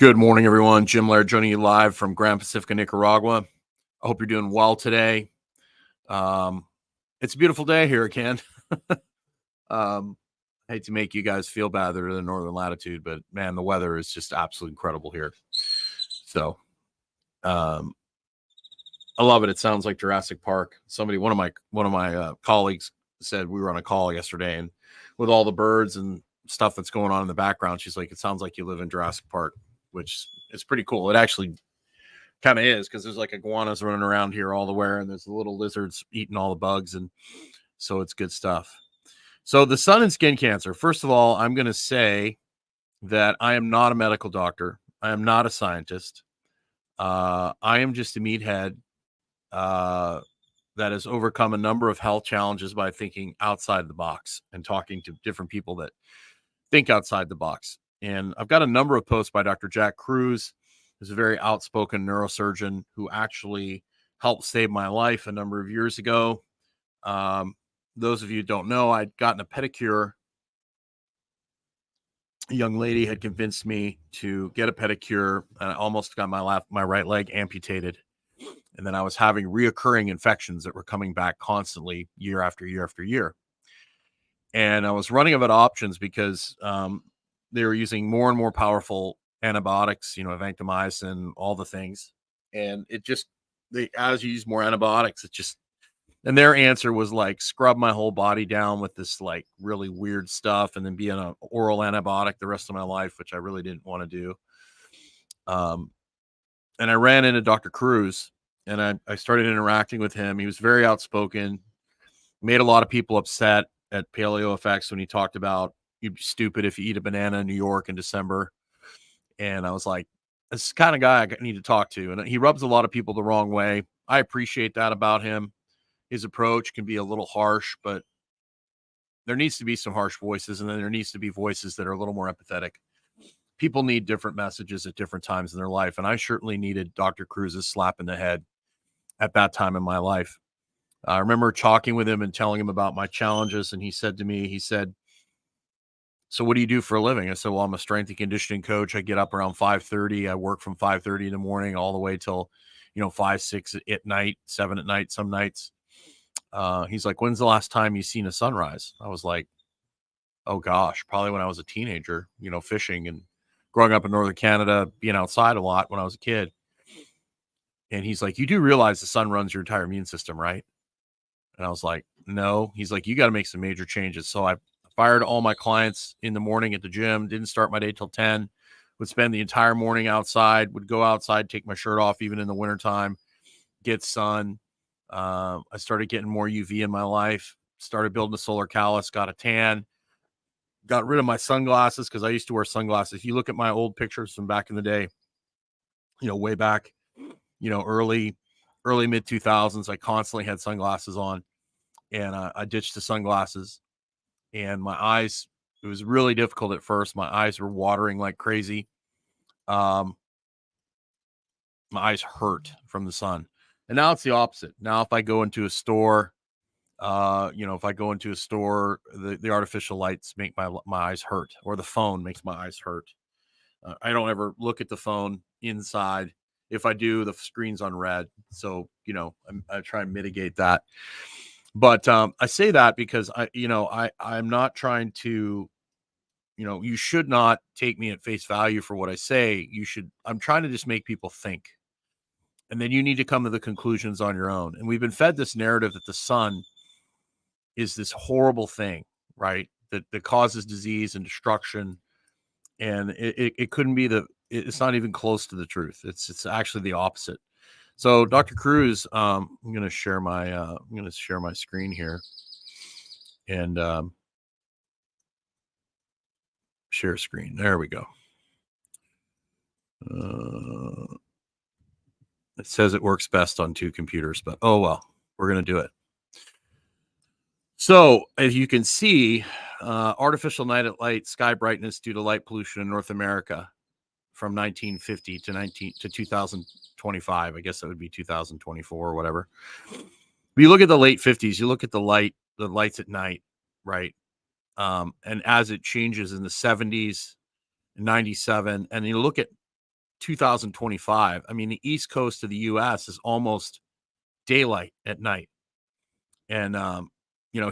Good morning, everyone. Jim Laird joining you live from Grand Pacifica, Nicaragua. I hope you're doing well today. It's a beautiful day here again. I hate to make you guys feel bad they're in the northern latitude, but man, the weather is just absolutely incredible here. So I love it. It sounds like Jurassic Park. One of my colleagues said we were on a call yesterday, and with all the birds and stuff that's going on in the background, she's like, "It sounds like you live in Jurassic Park," which is pretty cool. It actually kind of is, because there's like iguanas running around here all the way, and there's the little lizards eating all the bugs, and so it's good stuff. So the sun and skin cancer. First of all, I'm going to say that I am not a medical doctor. I am not a scientist. I am just a meathead that has overcome a number of health challenges by thinking outside the box and talking to different people that think outside the box. And I've got a number of posts by Dr. Jack Kruse, who's a very outspoken neurosurgeon who actually helped save my life a number of years ago. Those of you who don't know, I'd gotten a pedicure. A young lady had convinced me to get a pedicure. I almost got my right leg amputated. And then I was having reoccurring infections that were coming back constantly year after year after year. And I was running out of options because they were using more and more powerful antibiotics, vancomycin, all the things. And as you use more antibiotics, and their answer was like, scrub my whole body down with this like really weird stuff and then be on an oral antibiotic the rest of my life, which I really didn't want to do. And I ran into Dr. Kruse, and I started interacting with him. He was very outspoken, made a lot of people upset at Paleo Effects when he talked about you'd be stupid if you eat a banana in New York in December. And I was like, this is the kind of guy I need to talk to. And he rubs a lot of people the wrong way. I appreciate that about him. His approach can be a little harsh, but there needs to be some harsh voices, and then there needs to be voices that are a little more empathetic. People need different messages at different times in their life, and I certainly needed Dr. Kruse's slap in the head at that time in my life. I remember talking with him and telling him about my challenges, and he said to me, "So what do you do for a living?" I said, "Well, I'm a strength and conditioning coach. I get up around 5:30. I work from 5:30 in the morning all the way till, 5, 6 at night, 7 at night, some nights." He's like, "When's the last time you seen a sunrise?" I was like, "Oh gosh, probably when I was a teenager, fishing and growing up in Northern Canada, being outside a lot when I was a kid." And he's like, "You do realize the sun runs your entire immune system, right?" And I was like, "No." He's like, "You got to make some major changes." So I fired all my clients in the morning at the gym, didn't start my day till 10, would spend the entire morning outside, would go outside, take my shirt off, even in the wintertime, get sun. I started getting more UV in my life, started building a solar callus, got a tan, got rid of my sunglasses because I used to wear sunglasses. If you look at my old pictures from back in the day, way back, early mid 2000s, I constantly had sunglasses on, and I ditched the sunglasses, and my eyes, it was really difficult at first. My eyes were watering like crazy. My eyes hurt from the sun. And now it's the opposite. Now, if I go into a store, the artificial lights make my eyes hurt, or the phone makes my eyes hurt. I don't ever look at the phone inside. If I do, the screen's on red. So, I try and mitigate that. But I say that because I'm not trying to, you should not take me at face value for what I say. I'm trying to just make people think. And then you need to come to the conclusions on your own. And we've been fed this narrative that the sun is this horrible thing, right? That causes disease and destruction. And it couldn't be it's not even close to the truth. It's actually the opposite. So Dr. Kruse, I'm going to share my screen here and share screen. There we go. It says it works best on 2 computers, but oh well, we're going to do it. So as you can see, artificial night light sky brightness due to light pollution in North America from 1950 to 2025. I guess that would be 2024 or whatever. But you look at the late 50s, you look at the lights at night, right? And as it changes in the 70s, 97, and you look at 2025. I mean, the East Coast of the US is almost daylight at night. And,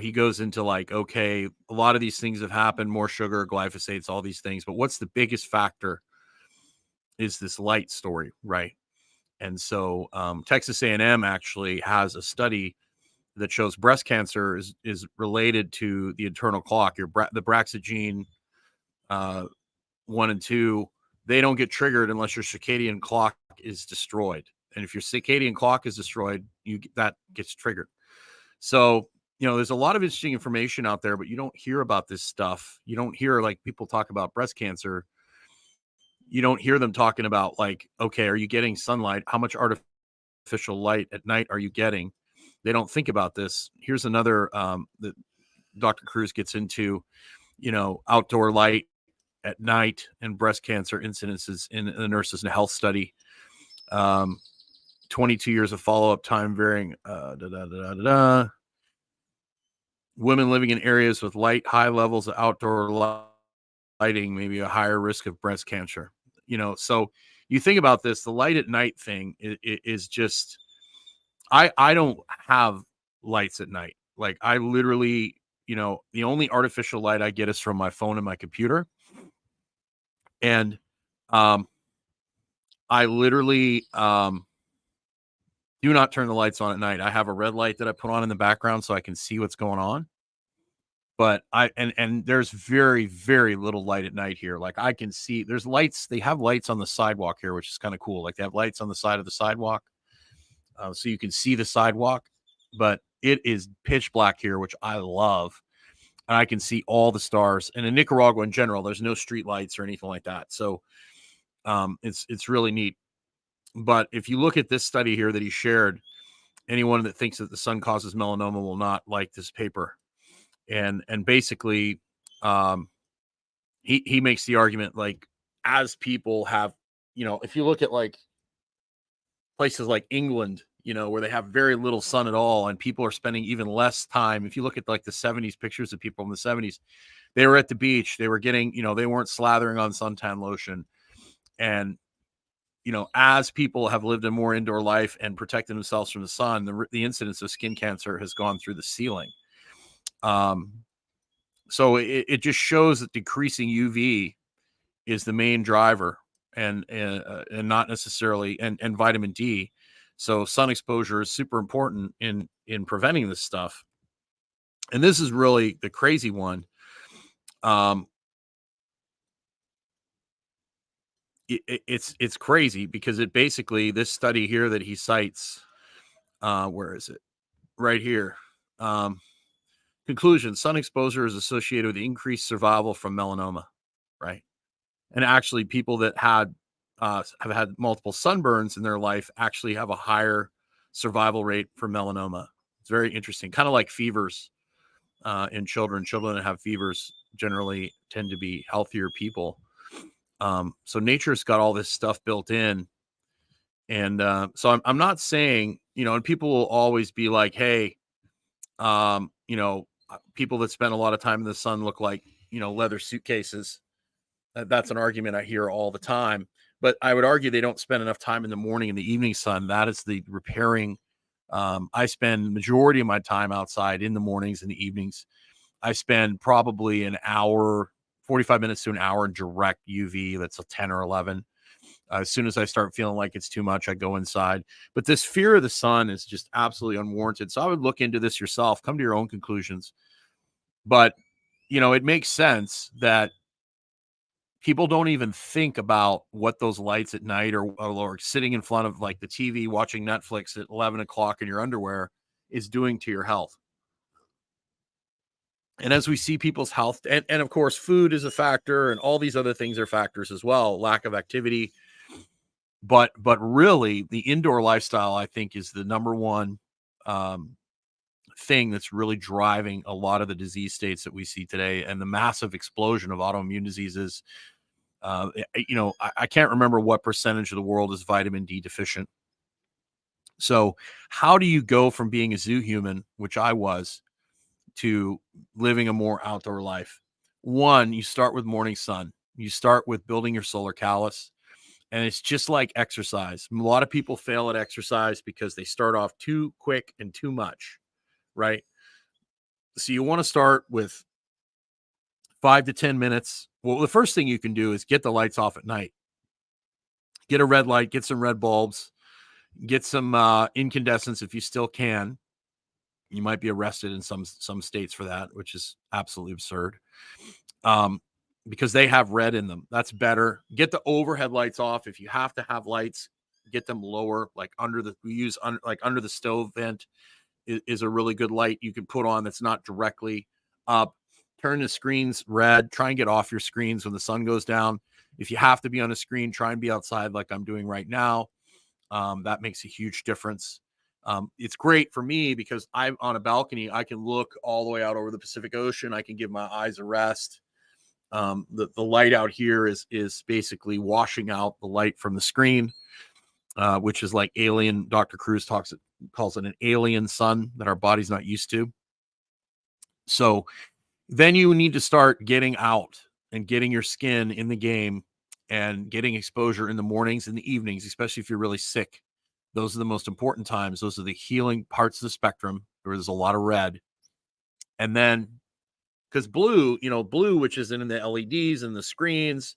he goes into like, okay, a lot of these things have happened, more sugar, glyphosates, all these things. But what's the biggest factor is this light story, right? And so Texas A&M actually has a study that shows breast cancer is related to the internal clock. The Braxit gene 1 and 2, they don't get triggered unless your circadian clock is destroyed. And if your circadian clock is destroyed, that gets triggered. So, there's a lot of interesting information out there, but you don't hear about this stuff. You don't hear like people talk about breast cancer. You don't hear them talking about like, okay, are you getting sunlight? How much artificial light at night are you getting? They don't think about this. Here's another that Dr. Kruse gets into, outdoor light at night and breast cancer incidences in the Nurses and Health study. 22 years of follow-up time varying. Women living in areas with high levels of outdoor lighting, maybe a higher risk of breast cancer. So you think about this, the light at night thing is just, I don't have lights at night. Like I literally, the only artificial light I get is from my phone and my computer. And I literally do not turn the lights on at night. I have a red light that I put on in the background so I can see what's going on. But and there's very, very little light at night here. Like I can see there's lights. They have lights on the sidewalk here, which is kind of cool. Like they have lights on the side of the sidewalk. So you can see the sidewalk, but it is pitch black here, which I love. And I can see all the stars. And in Nicaragua in general, there's no street lights or anything like that. So it's really neat. But if you look at this study here that he shared, anyone that thinks that the sun causes melanoma will not like this paper. And basically, he makes the argument like as people have, if you look at like places like England, where they have very little sun at all, and people are spending even less time. If you look at like the 70s pictures of people in the 70s, they were at the beach, they were getting, they weren't slathering on suntan lotion. And, as people have lived a more indoor life and protected themselves from the sun, the incidence of skin cancer has gone through the ceiling. So it just shows that decreasing UV is the main driver and not necessarily, and vitamin D. So sun exposure is super important in preventing this stuff. And this is really the crazy one. It's crazy because it basically, this study here that he cites, where is it? Right here. Conclusion: sun exposure is associated with increased survival from melanoma, right? And actually, people that have had multiple sunburns in their life actually have a higher survival rate for melanoma. It's very interesting, kind of like fevers in children. Children that have fevers generally tend to be healthier people. So nature's got all this stuff built in. And so I'm not saying, and people will always be like, hey, people that spend a lot of time in the sun look like, leather suitcases. That's an argument I hear all the time. But I would argue they don't spend enough time in the morning and the evening sun. That is the repairing. I spend the majority of my time outside in the mornings and the evenings. I spend probably an hour, 45 minutes to an hour in direct UV. That's a 10 or 11. As soon as I start feeling like it's too much, I go inside. But this fear of the sun is just absolutely unwarranted. So I would look into this yourself, come to your own conclusions. But, it makes sense that people don't even think about what those lights at night or sitting in front of like the TV watching Netflix at 11 o'clock in your underwear is doing to your health. And as we see people's health, and of course, food is a factor, and all these other things are factors as well, lack of activity. But really, the indoor lifestyle, I think, is the number one thing that's really driving a lot of the disease states that we see today, and the massive explosion of autoimmune diseases. I can't remember what percentage of the world is vitamin D deficient. So how do you go from being a zoo human, which I was, to living a more outdoor life? One, you start with morning sun. You start with building your solar callus. And it's just like exercise. A lot of people fail at exercise because they start off too quick and too much, right? So you want to start with 5 to 10 minutes. Well, the first thing you can do is get the lights off at night. Get a red light, get some red bulbs, get some incandescents if you still can. You might be arrested in some states for that, which is absolutely absurd. Because they have red in them. That's better. Get the overhead lights off. If you have to have lights, get them lower, like under the stove vent is a really good light you can put on that's not directly up. Turn the screens red. Try and get off your screens when the sun goes down. If you have to be on a screen, try and be outside like I'm doing right now. That makes a huge difference. It's great for me because I'm on a balcony. I can look all the way out over the Pacific Ocean. I can give my eyes a rest. The light out here is basically washing out the light from the screen, which is like alien. Dr. Kruse calls it an alien sun that our body's not used to. So then you need to start getting out and getting your skin in the game and getting exposure in the mornings and the evenings, especially if you're really sick. Those are the most important times. Those are the healing parts of the spectrum where there's a lot of red. And then, because blue, which is in the LEDs and the screens,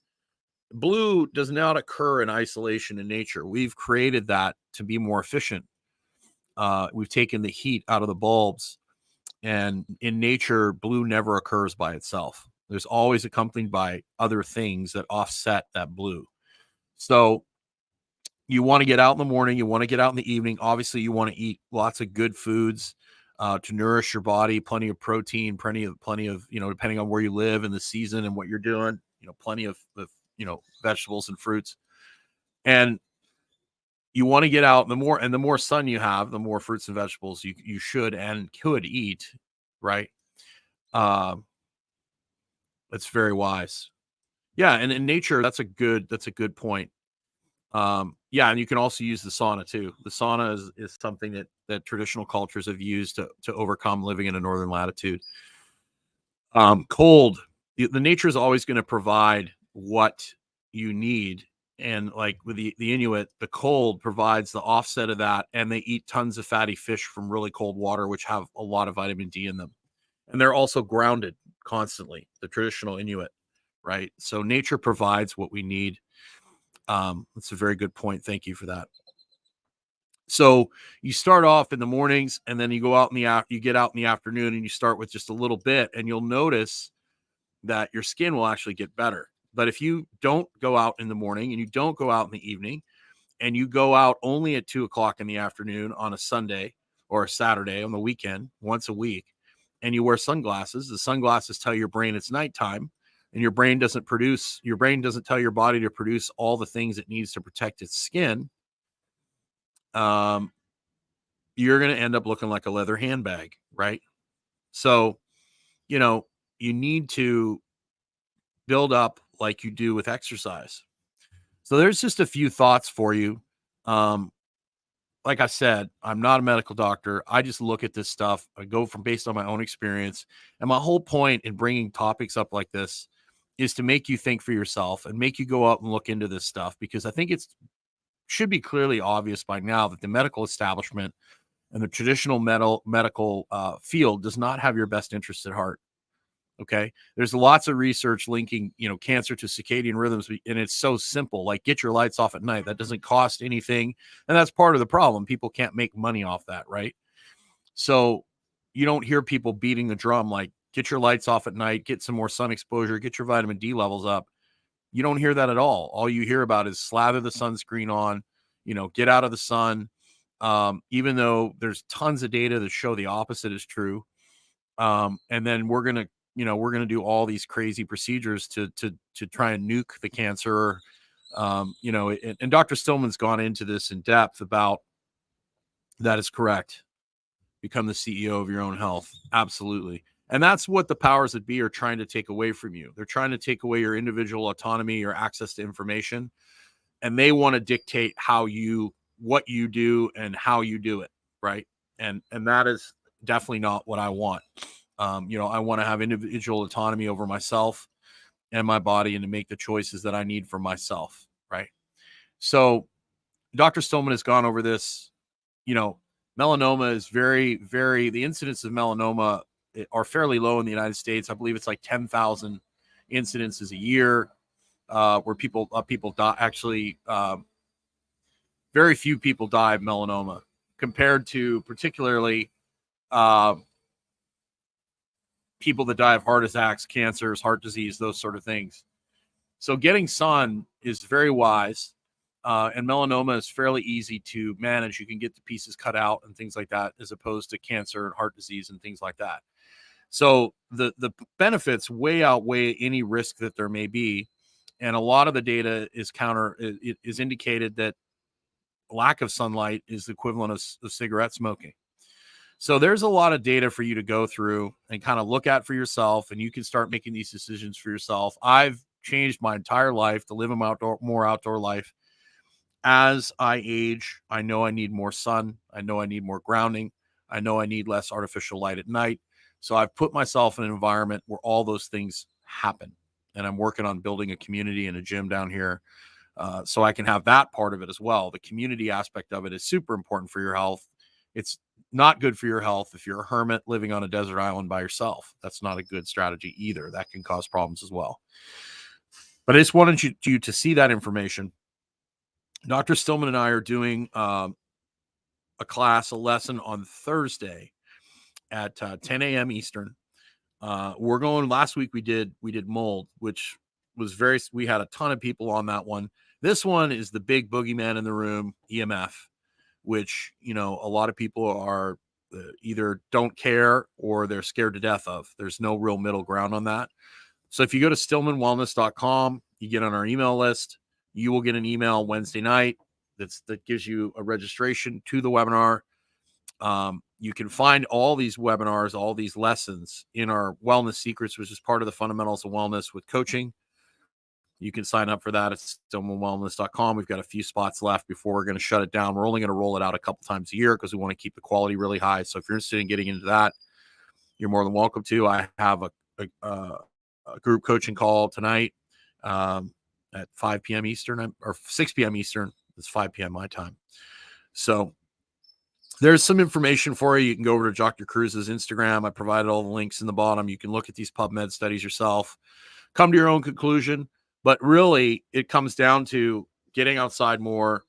blue does not occur in isolation in nature. We've created that to be more efficient. We've taken the heat out of the bulbs. And in nature, blue never occurs by itself. There's always accompanied by other things that offset that blue. So you want to get out in the morning. You want to get out in the evening. Obviously, you want to eat lots of good foods to nourish your body, plenty of protein, plenty of, depending on where you live and the season and what you're doing, plenty of vegetables and fruits. And you want to get out. The more sun you have, the more fruits and vegetables you should and could eat, right? That's very wise. Yeah, and in nature, that's a good point. Yeah, and you can also use the sauna too. The sauna is something that traditional cultures have used to overcome living in a northern latitude. Cold, the nature is always going to provide what you need. And like with the Inuit, the cold provides the offset of that, and they eat tons of fatty fish from really cold water, which have a lot of vitamin D in them. And they're also grounded constantly, the traditional Inuit, right? So nature provides what we need. That's a very good point. Thank you for that. So you start off in the mornings, and then you go out you get out in the afternoon, and you start with just a little bit, and you'll notice that your skin will actually get better. But if you don't go out in the morning and you don't go out in the evening and you go out only at 2:00 in the afternoon on a Sunday or a Saturday on the weekend, once a week, and you wear sunglasses, the sunglasses tell your brain it's nighttime, and your brain doesn't tell your body to produce all the things it needs to protect its skin. You're going to end up looking like a leather handbag, right? So, you need to build up like you do with exercise. So there's just a few thoughts for you. Like I said, I'm not a medical doctor. I just look at this stuff. I go based on my own experience. And my whole point in bringing topics up like this is to make you think for yourself and make you go out and look into this stuff, because I think should be clearly obvious by now that the medical establishment and the traditional medical field does not have your best interests at heart. Okay. There's lots of research linking, cancer to circadian rhythms. And it's so simple, like get your lights off at night. That doesn't cost anything. And that's part of the problem. People can't make money off that. Right. So you don't hear people beating the drum, like get your lights off at night, get some more sun exposure, get your vitamin D levels up. You don't hear that at all. All you hear about is slather the sunscreen on, get out of the sun. Even though there's tons of data that show the opposite is true. And then we're going to do all these crazy procedures to try and nuke the cancer. And Dr. Stillman's gone into this in depth about that is correct. Become the CEO of your own health. Absolutely. And that's what the powers that be are trying to take away from you. They're trying to take away your individual autonomy, your access to information, and they want to dictate what you do and how you do it. Right. And that is definitely not what I want. I want to have individual autonomy over myself and my body and to make the choices that I need for myself. Right. So Dr. Stillman has gone over this. Melanoma is the incidence of melanoma are fairly low in the United States. I believe it's like 10,000 incidences a year, where people die. Actually, very few people die of melanoma compared to particularly people that die of heart attacks, cancers, heart disease, those sort of things. So getting sun is very wise. And melanoma is fairly easy to manage. You can get the pieces cut out and things like that, as opposed to cancer and heart disease and things like that. So the benefits way outweigh any risk that there may be. And a lot of the data is indicated that lack of sunlight is the equivalent of cigarette smoking. So there's a lot of data for you to go through and kind of look at for yourself, and you can start making these decisions for yourself. I've changed my entire life to live a more outdoor life. As I age, I know I need more sun. I know I need more grounding. I know I need less artificial light at night. So I've put myself in an environment where all those things happen. And I'm working on building a community and a gym down here, so I can have that part of it as well. The community aspect of it is super important for your health. It's not good for your health if you're a hermit living on a desert island by yourself. That's not a good strategy either. That can cause problems as well. But I just wanted you to see that information. Dr. Stillman and I are doing a lesson on Thursday at 10 a.m. Eastern. We're going. Last week we did mold, which was we had a ton of people on that one. This one is the big boogeyman in the room, EMF, which a lot of people are either don't care or they're scared to death of. There's no real middle ground on that. So if you go to stillmanwellness.com, you get on our email list. You will get an email Wednesday night that gives you a registration to the webinar. You can find all these webinars, all these lessons in our Wellness Secrets, which is part of the Fundamentals of Wellness with Coaching. You can sign up for that at stillmanwellness.com. We've got a few spots left before we're going to shut it down. We're only going to roll it out a couple times a year because we want to keep the quality really high. So if you're interested in getting into that, you're more than welcome to. I have a group coaching call tonight at 5 p.m. Eastern, or 6 p.m. Eastern. It's 5 p.m. my time. So there's some information for you. You can go over to Dr. Kruse's Instagram. I provided all the links in the bottom. You can look at these PubMed studies yourself, come to your own conclusion. But really, it comes down to getting outside more,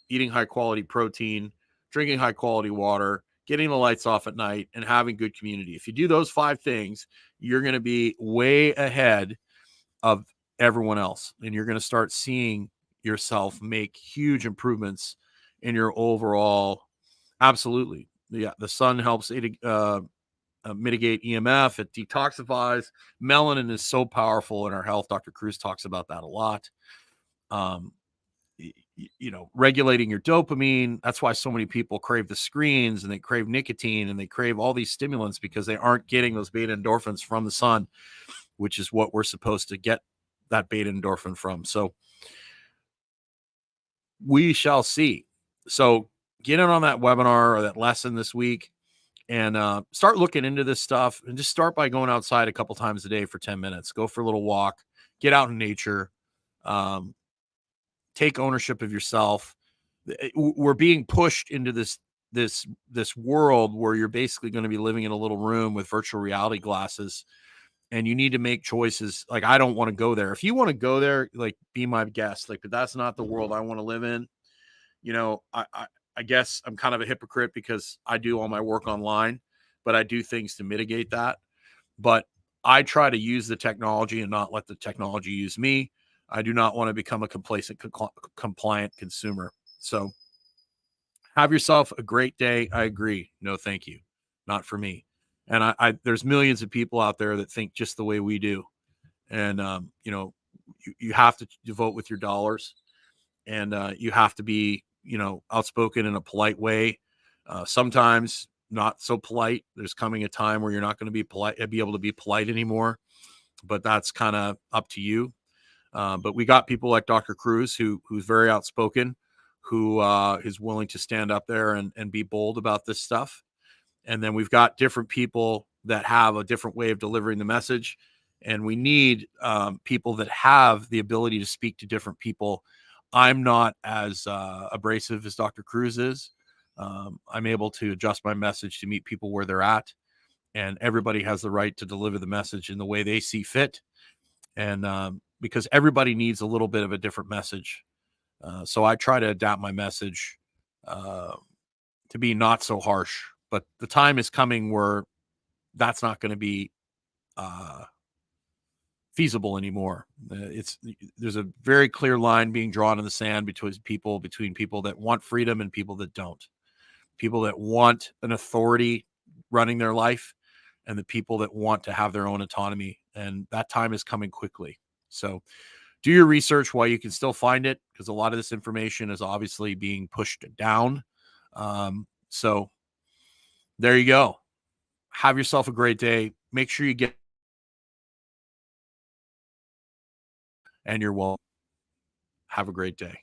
eating high quality protein, drinking high quality water, getting the lights off at night, and having good community. If you do those 5 things, you're going to be way ahead of everyone else, and you're going to start seeing yourself make huge improvements in your overall. Absolutely. Yeah. The sun helps mitigate EMF. It detoxifies. Melanin is so powerful in our health. Dr. Kruse talks about that a lot. Regulating your dopamine. That's why so many people crave the screens, and they crave nicotine, and they crave all these stimulants, because they aren't getting those beta endorphins from the sun, which is what we're supposed to get that beta endorphin from. So we shall see. So get in on that webinar or that lesson this week, and start looking into this stuff, and just start by going outside a couple times a day for 10 minutes. Go for a little walk, get out in nature, take ownership of yourself. We're being pushed into this world where you're basically going to be living in a little room with virtual reality glasses, and you need to make choices. Like, I don't want to go there. If you want to go there, like, be my guest, like, but that's not the world I want to live in. I guess I'm kind of a hypocrite because I do all my work online, but I do things to mitigate that. But I try to use the technology and not let the technology use me. I do not want to become a complacent, compliant consumer. So have yourself a great day. I agree. No, thank you. Not for me. And there's millions of people out there that think just the way we do. And, you have to vote with your dollars, and you have to be, outspoken in a polite way. Sometimes not so polite. There's coming a time where you're not going to be able to be polite anymore, but that's kind of up to you. But we got people like Dr. Kruse, who's very outspoken, who is willing to stand up there and be bold about this stuff. And then we've got different people that have a different way of delivering the message. And we need people that have the ability to speak to different people I'm not as abrasive as Dr. Kruse is. I'm able to adjust my message to meet people where they're at, and everybody has the right to deliver the message in the way they see fit. And because everybody needs a little bit of a different message. So I try to adapt my message to be not so harsh, but the time is coming where that's not going to be feasible anymore. There's a very clear line being drawn in the sand between people that want freedom and people that don't. People that want an authority running their life, and the people that want to have their own autonomy. And that time is coming quickly. So do your research while you can still find it, because a lot of this information is obviously being pushed down. So there you go. Have yourself a great day. Make sure you get, and you're well. Have a great day.